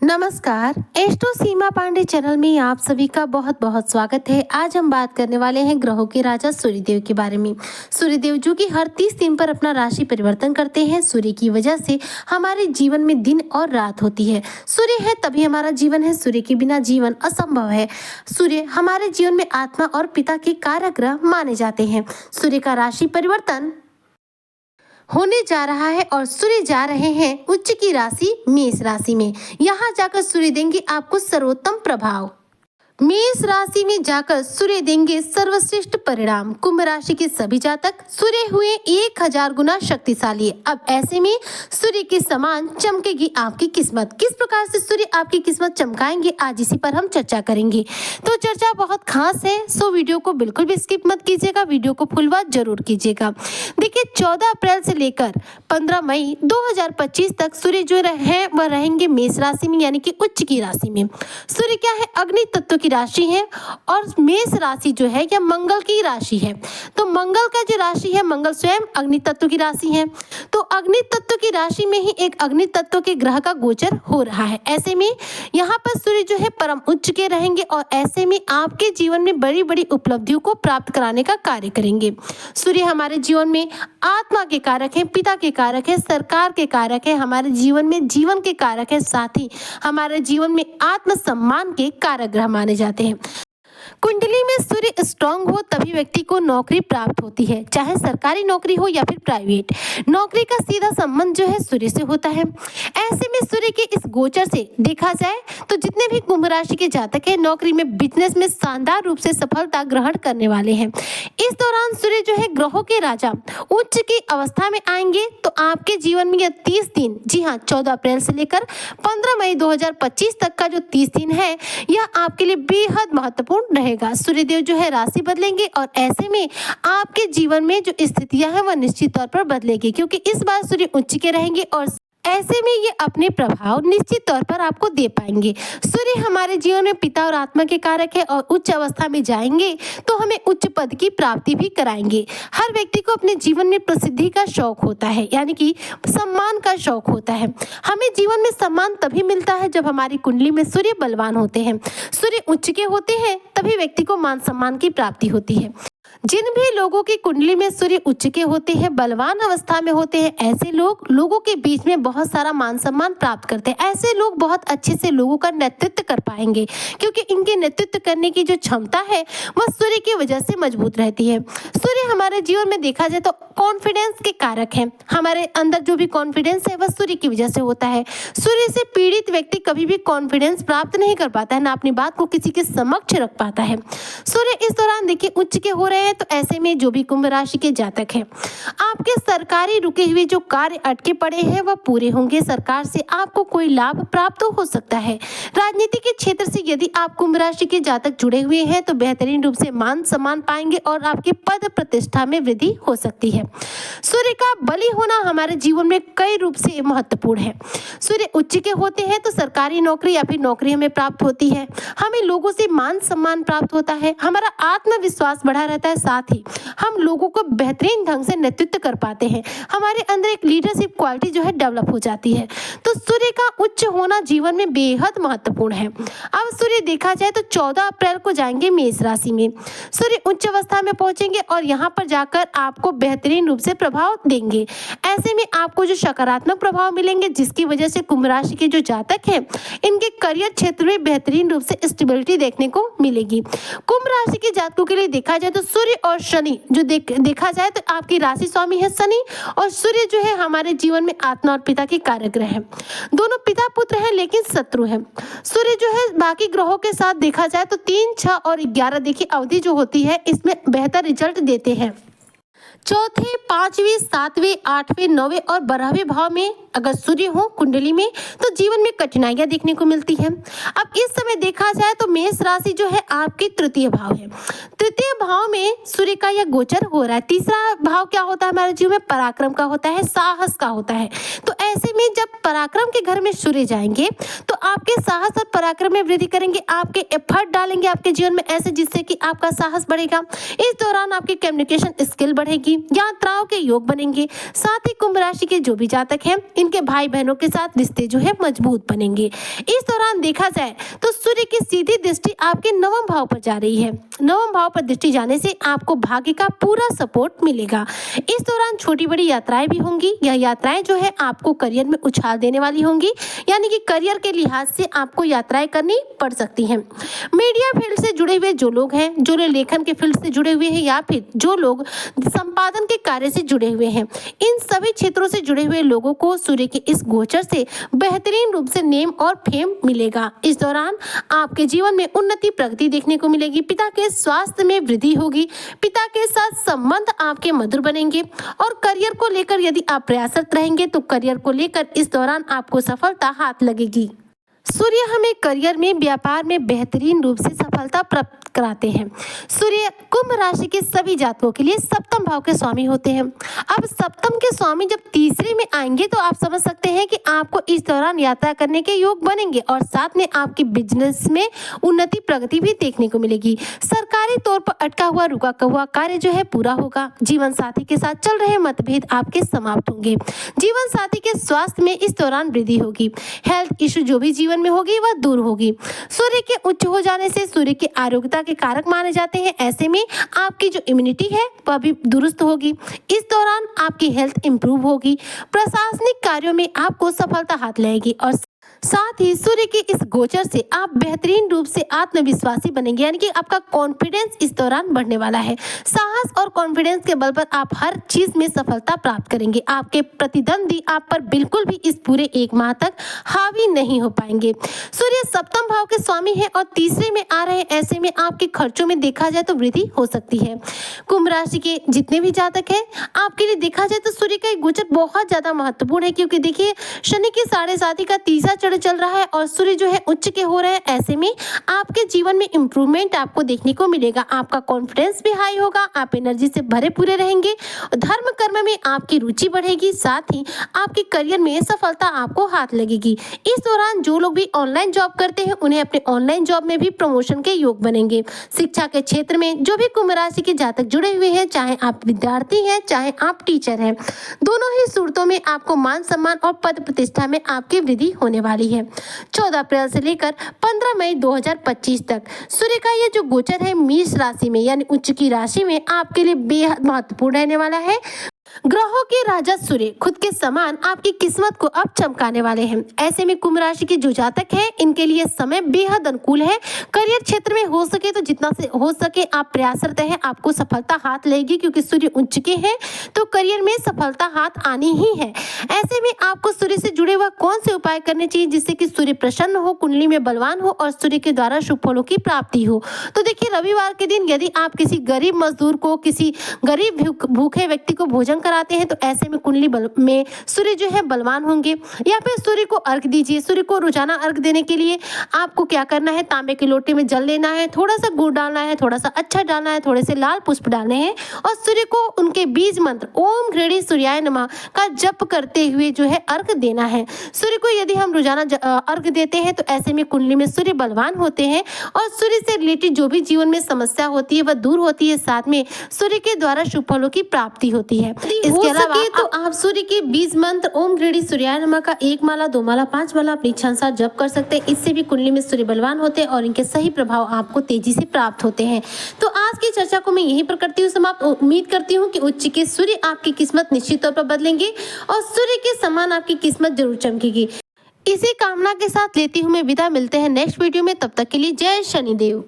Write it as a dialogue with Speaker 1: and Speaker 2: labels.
Speaker 1: नमस्कार। एस्ट्रो सीमा पांडे चैनल में आप सभी का बहुत बहुत स्वागत है। आज हम बात करने वाले हैं ग्रहों के राजा सूर्यदेव के बारे में। सूर्यदेव जो कि हर 30 दिन पर अपना राशि परिवर्तन करते हैं। सूर्य की वजह से हमारे जीवन में दिन और रात होती है। सूर्य है तभी हमारा जीवन है, सूर्य के बिना जीवन असंभव है। सूर्य हमारे जीवन में आत्मा और पिता के कारक ग्रह माने जाते हैं। सूर्य का राशि परिवर्तन होने जा रहा है और सूर्य जा रहे हैं उच्च की राशि मेष राशि में। यहाँ जाकर सूर्य देंगे आपको सर्वोत्तम प्रभाव। मेष राशि में जाकर सूर्य देंगे सर्वश्रेष्ठ परिणाम। कुंभ राशि के सभी जातक सूर्य हुए 1000 गुना शक्तिशाली। अब ऐसे में सूर्य के समान चमकेगी आपकी किस्मत। किस प्रकार से सूर्य आपकी किस्मत चमकाएंगे, आज इसी पर हम चर्चा करेंगे। तो चर्चा बहुत खास है, सो वीडियो को बिल्कुल भी स्किप मत कीजिएगा, वीडियो को फुल वॉच जरूर कीजिएगा। देखिए 14 अप्रैल से लेकर 15 मई 2025 तक सूर्य जो है वह रहेंगे मेष राशि में, यानी कि उच्च की राशि में। सूर्य क्या है, अग्नि तत्व राशि है और मेष राशि जो है यह मंगल की राशि है। तो मंगल का जो राशि है, मंगल स्वयं अग्नि तत्व की राशि है। तो अग्नि तत्व की राशि में ही एक अग्नि तत्व के ग्रह का गोचर हो रहा है। ऐसे में यहाँ पर सूर्य जो है परम उच्च के रहेंगे और ऐसे में आपके जीवन में बड़ी बड़ी उपलब्धियों को प्राप्त कराने का कार्य करेंगे। सूर्य हमारे जीवन में आत्मा के कारक है, पिता के कारक है, सरकार के कारक है, हमारे जीवन में जीवन के कारक है, साथ ही हमारे जीवन में आत्मसम्मान के कारक ग्रह माने जाते हैं। कुंडली में सूर्य स्ट्रांग हो तभी व्यक्ति को नौकरी प्राप्त होती है, चाहे सरकारी नौकरी हो या फिर प्राइवेट नौकरी का सीधा संबंध जो है सूर्य से होता है। ऐसे में सूर्य के इस गोचर से देखा जाए तो जितने भी कुंभ राशि के जातक हैं नौकरी में, बिजनेस में शानदार रूप से सफलता ग्रहण करने वाले हैं। इस दौरान सूर्य जो है ग्रहों के राजा उच्च की अवस्था में आएंगे तो आपके जीवन में यह 30 दिन, जी हाँ 14 अप्रैल से लेकर 15 मई 2025 तक का जो 30 दिन है यह आपके लिए बेहद महत्वपूर्ण रहेगा। सूर्यदेव जो है राशि बदलेंगे और ऐसे में आपके जीवन में जो स्थितियां हैं वह निश्चित तौर पर बदलेगी, क्योंकि इस बार सूर्य उच्च के रहेंगे और ऐसे में ये अपने प्रभाव निश्चित तौर पर आपको दे पाएंगे। सूर्य हमारे जीवन में पिता और आत्मा के कारक है और उच्च अवस्था में जाएंगे तो हमें उच्च पद की प्राप्ति भी कराएंगे। हर व्यक्ति को अपने जीवन में प्रसिद्धि का शौक होता है, यानी कि सम्मान का शौक होता है। हमें जीवन में सम्मान तभी मिलता है जब हमारी कुंडली में सूर्य बलवान होते हैं। सूर्य उच्च के होते हैं तभी व्यक्ति को मान सम्मान की प्राप्ति होती है। जिन भी लोगों की कुंडली में सूर्य उच्च के होते हैं, बलवान अवस्था में होते हैं, ऐसे लोगों के बीच में बहुत सारा मान सम्मान प्राप्त करते हैं। ऐसे लोग बहुत अच्छे से लोगों का नेतृत्व कर पाएंगे, क्योंकि इनके नेतृत्व करने की जो क्षमता है वह सूर्य की वजह से मजबूत रहती है। सूर्य हमारे जीवन में देखा जाए तो कॉन्फिडेंस के कारक है। हमारे अंदर जो भी कॉन्फिडेंस है वह सूर्य की वजह से होता है। सूर्य से पीड़ित व्यक्ति कभी भी कॉन्फिडेंस प्राप्त नहीं कर पाता है, ना अपनी बात को किसी के समक्ष रख पाता है। सूर्य इस दौरान देखिए उच्च के हो रहे हैं तो ऐसे में जो भी कुंभ राशि के जातक हैं, आपके सरकारी रुके हुए जो कार्य अटके पड़े हैं वह पूरे होंगे। सरकार से आपको कोई लाभ प्राप्त हो सकता है। राजनीति के क्षेत्र से यदि आप कुंभ राशि के जातक जुड़े हुए हैं तो बेहतरीन रूप से मान सम्मान पाएंगे और आपकी पद प्रतिष्ठा में वृद्धि हो सकती है। सूर्य का बली होना हमारे जीवन में कई रूप से महत्वपूर्ण है। सूर्य उच्च के होते हैं तो सरकारी नौकरी या फिर नौकरी हमें प्राप्त होती है, हमें लोगों से मान सम्मान प्राप्त होता है, हमारा आत्मविश्वास बढ़ा रहता है, साथ ही हम लोगों को बेहतरीन ढंग से नेतृत्व कर पाते हैं। हमारे अंदर एक लीडरशिप क्वालिटी जो है डेवलप हो जाती है। तो सूर्य का उच्च होना जीवन में बेहद महत्वपूर्ण है। अब सूर्य देखा जाए तो 14 अप्रैल को जाएंगे मेष राशि में। सूर्य उच्च अवस्था में पहुंचेंगे और यहाँ पर जाकर आपको बेहतरीन रूप से प्रभाव देंगे। ऐसे में आपको जो सकारात्मक प्रभाव मिलेंगे, जिसकी वजह से कुंभ राशि के जो जातक हैं इनके करियर क्षेत्र में बेहतरीन रूप से स्टेबिलिटी देखने को मिलेगी। कुंभ राशि के जातकों के लिए देखा जाए तो सूर्य और शनि जो देखा जाए तो आपकी राशि स्वामी है शनि, और सूर्य जो है हमारे जीवन में आत्मा और पिता के कारक ग्रह हैं। दोनों पिता पुत्र हैं लेकिन शत्रु हैं। सूर्य जो है बाकी ग्रहों के साथ देखा जाए तो 3, 6 और 11 देखिए अवधि जो होती है इसमें बेहतर रिजल्ट देते हैं। चौथे, 5वें, 7वें, 8वें, 9वें और 12वें भाव में अगर सूर्य हो कुंडली में तो जीवन में कठिनाइयां देखने को मिलती हैं। अब इस समय देखा जाए तो मेष राशि जो है आपकी तृतीय भाव है। तृतीय भाव में सूर्य का यह गोचर हो रहा है। तीसरा भाव क्या होता है हमारे जीवन में, पराक्रम का होता है, साहस का होता है। तो ऐसे में जब पराक्रम के घर में सूर्य जाएंगे तो आपके साहस और पराक्रम में वृद्धि करेंगे, आपके एफर्ट डालेंगे आपके जीवन में ऐसे जिससे कि आपका साहस बढ़ेगा। इस दौरान आपकी कम्युनिकेशन स्किल बढ़ेगी, यात्राओं के योग बनेंगे। साथ ही कुंभ राशि के जो भी जातक हैं, इनके भाई बहनों के साथ रिश्ते जो है मजबूत बनेंगे। इस दौरान देखा जाए तो सूर्य की सीधी दृष्टि आपके नवम भाव पर जा रही है। नवम भाव पर दृष्टि जाने से आपको भाग्य का पूरा सपोर्ट मिलेगा। इस दौरान छोटी बड़ी यात्राएं भी होंगी। यह यात्राएं जो है आपको करियर में उछाल देने वाली होंगी, यानी कि करियर के लिहाज से आपको यात्राएं करनी पड़ सकती हैं। मीडिया फील्ड से जुड़े हुए जो लोग हैं, जो लोग लेखन के फील्ड से जुड़े हुए हैं या फिर जो लोग संपादन के कार्य से जुड़े हुए हैं, इन सभी क्षेत्रों से जुड़े हुए लोगों को सूर्य के इस गोचर से बेहतरीन रूप से नेम और फेम मिलेगा। इस दौरान आपके जीवन में उन्नति प्रगति देखने को मिलेगी। पिता के स्वास्थ्य में वृद्धि होगी। पिता के साथ संबंध आपके मधुर बनेंगे और करियर को लेकर यदि आप प्रयासरत रहेंगे तो करियर को लेकर इस दौरान आपको सफलता हाथ लगेगी। सूर्य हमें करियर में, व्यापार में बेहतरीन रूप से सफलता प्राप्त कराते हैं। सूर्य कुंभ राशि के सभी जातकों के लिए सप्तम भाव के स्वामी होते हैं। अब सप्तम के स्वामी जब तीसरे में आएंगे तो आप समझ सकते हैं कि आपको इस दौरान यात्रा करने के योग बनेंगे और साथ में आपके बिजनेस में उन्नति प्रगति भी देखने को मिलेगी। सरकारी तौर पर अटका हुआ रुका हुआ कार्य जो है पूरा होगा। जीवन साथी के साथ चल रहे मतभेद आपके समाप्त होंगे। जीवन साथी के स्वास्थ्य में इस दौरान वृद्धि होगी। हेल्थ इश्यू जो भी जीवन में होगी वह दूर होगी। सूर्य के उच्च हो जाने से सूर्य की आरोग्यता के कारक माने जाते हैं। ऐसे में आपकी जो इम्यूनिटी है वह भी दुरुस्त होगी। इस दौरान आपकी हेल्थ इंप्रूव होगी। प्रशासनिक कार्यों में आपको सफलता हाथ लगेगी और साथ ही सूर्य के इस गोचर से आप बेहतरीन रूप से आत्मविश्वासी बनेंगे, यानी कि आपका कॉन्फिडेंस इस दौरान बढ़ने वाला है। साहस और कॉन्फिडेंस के बल पर आप हर चीज में सफलता प्राप्त करेंगे। आपके प्रतिद्वंदी आप पर बिल्कुल भी इस पूरे एक माह तक हावी नहीं हो पाएंगे। सूर्य सप्तम भाव के स्वामी है और तीसरे में आ रहे हैं। ऐसे में आपके खर्चों में देखा जाए तो वृद्धि हो सकती है। कुंभ राशि के जितने भी जातक हैं, आपके लिए देखा जाए तो सूर्य का गोचर बहुत ज्यादा महत्वपूर्ण है, क्योंकि देखिए शनि की 7.5 का तीसरा चल रहा है और सूर्य जो है उच्च के हो रहे हैं। ऐसे में आपके जीवन में इंप्रूवमेंट आपको देखने को मिलेगा। आपका कॉन्फिडेंस भी हाई होगा। आप एनर्जी से भरे पूरे रहेंगे। धर्म कर्म में आपकी रुचि बढ़ेगी। साथ ही आपके करियर में सफलता आपको हाथ लगेगी। इस दौरान जो लोग भी ऑनलाइन जॉब करते हैं उन्हें अपने ऑनलाइन जॉब में भी प्रमोशन के योग बनेंगे। शिक्षा के क्षेत्र में जो भी कुंभ राशि के जातक जुड़े हुए हैं, चाहे आप विद्यार्थी हैं चाहे आप टीचर हैं, दोनों ही सूरतों में आपको मान सम्मान और पद प्रतिष्ठा में आपकी वृद्धि होने वाली है। 14 अप्रैल से लेकर 15 मई 2025 तक सूर्य का ये जो गोचर है मेष राशि में यानी उच्च की राशि में आपके लिए बेहद महत्वपूर्ण रहने वाला है। ग्रहों के राजा सूर्य खुद के समान आपकी किस्मत को अब चमकाने वाले हैं। ऐसे में कुंभ राशि के जो जातक हैं, इनके लिए समय बेहद अनुकूल है। करियर क्षेत्र में हो सके तो जितना से हो सके आप प्रयासरत हैं, आपको सफलता हाथ लगेगी, क्योंकि सूर्य उच्च के हैं तो करियर में सफलता हाथ आनी ही है। ऐसे में आपको सूर्य से जुड़े हुए कौन से उपाय करने चाहिए जिससे कि सूर्य प्रसन्न हो, कुंडली में बलवान हो और सूर्य के द्वारा शुभ फलों की प्राप्ति हो। तो देखिए रविवार के दिन यदि आप किसी गरीब मजदूर को, किसी गरीब भूखे व्यक्ति को भोजन कराते हैं तो ऐसे में कुंडली में सूर्य जो है बलवान होंगे। या फिर सूर्य को अर्घ दीजिए। सूर्य को रोजाना अर्घ देने के लिए आपको क्या करना है, तांबे के लोटे में जल लेना है, थोड़ा सा गुड़ डालना है, थोड़ा सा अच्छा डालना है, थोड़े से लाल पुष्प डालने हैं और सूर्य को उनके बीज मंत्र ओम घृणी सूर्याय नमः का जप करते हुए जो है अर्घ देना है। सूर्य को यदि हम रोजाना अर्घ देते हैं तो ऐसे में कुंडली में सूर्य बलवान होते हैं और सूर्य से रिलेटेड जो भी जीवन में समस्या होती है वह दूर होती है। साथ में सूर्य के द्वारा शुभ फलों की प्राप्ति होती है। इसके अलावा तो आप सूर्य के बीज मंत्र ओम घृणी सूर्याय नमः का 1 माला 2 माला 5 माला अपनी इच्छा अनुसार जप कर सकते हैं। इससे भी कुंडली में सूर्य बलवान होते हैं और इनके सही प्रभाव आपको तेजी से प्राप्त होते हैं। तो आज की चर्चा को मैं यहीं पर करती हूँ समाप्त। उम्मीद करती हूँ कि उच्च के सूर्य आपकी किस्मत निश्चित तौर पर बदलेंगे और सूर्य के समान आपकी किस्मत जरूर चमकेगी। इसी कामना के साथ लेती हूँ मैं विदा। मिलते हैं नेक्स्ट वीडियो में, तब तक के लिए जय शनिदेव।